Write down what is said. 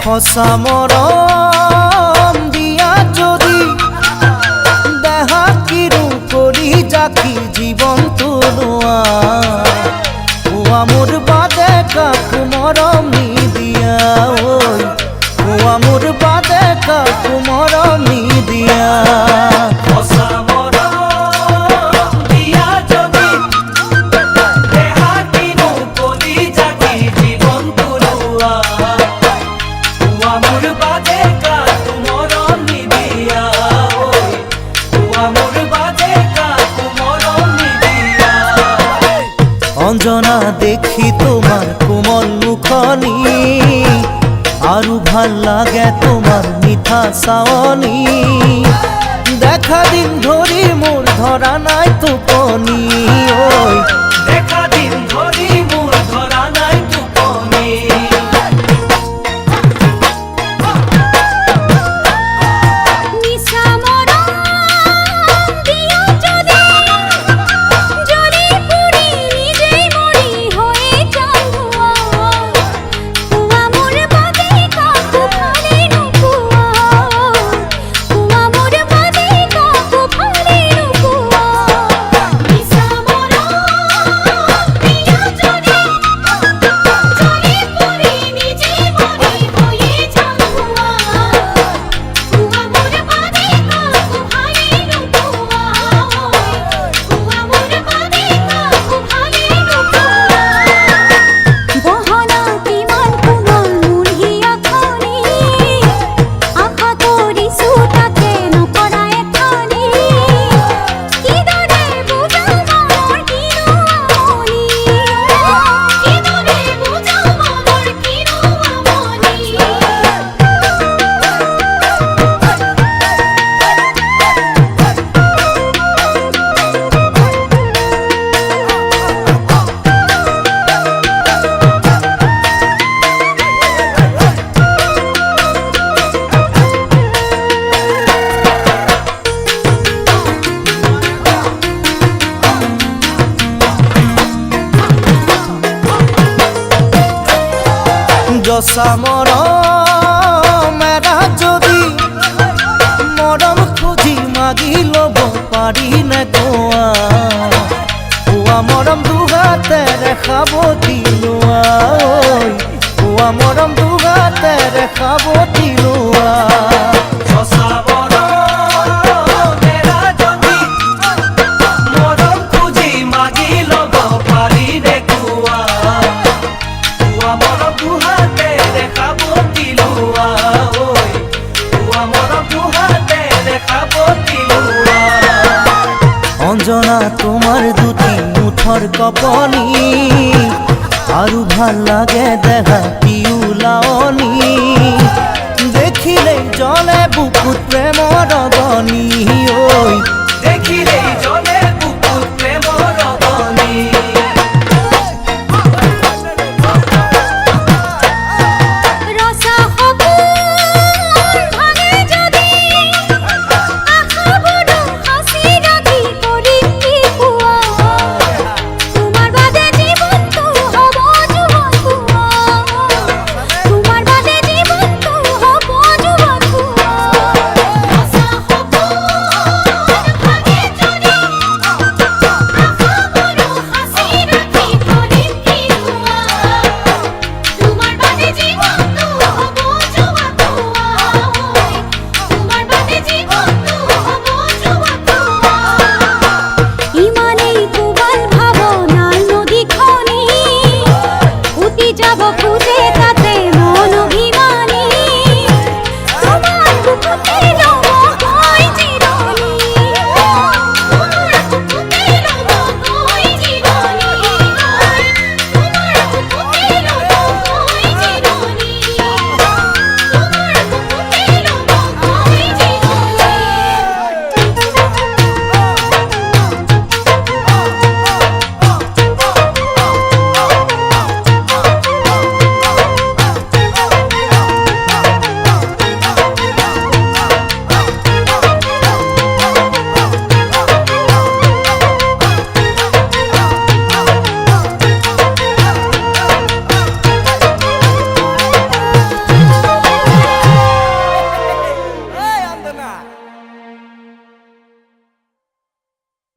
সঁচা মৰম দিয়া যদি দেহা কিৰু কৰি যাকি জীৱনটো লোৱা কোৱা মোৰ বাদে কাকো মৰম নিদিয়া ঐ কোৱা মোৰ বাদে কাকো মৰম নিদিয়া অঞ্জনা দেখি তোমার কোমল মুখনি আৰু ভাল লাগে তোমার মিঠা চাৱনি দেখা দিন ধৰি মোৰ ধৰা নাই টোপনি ঐ দেখা দিন ধৰি মোৰ ধৰা নাই টোপনি সঁচা মৰম এৰা যদি মৰম খুজি মাগি ল'ব পাৰি নে কোৱা কোৱা মৰম দুহাতেৰে সাৱটি লোৱা ঐ কোৱা মৰম দুহাতেৰে সাৱটি লোৱা অঞ্জনা তোমার দুটি মুঠৰ কপনি আৰু ভাল লাগে দেখা পিউলাৱনি দেখিলে জ্বলে বুকুত প্ৰেমৰ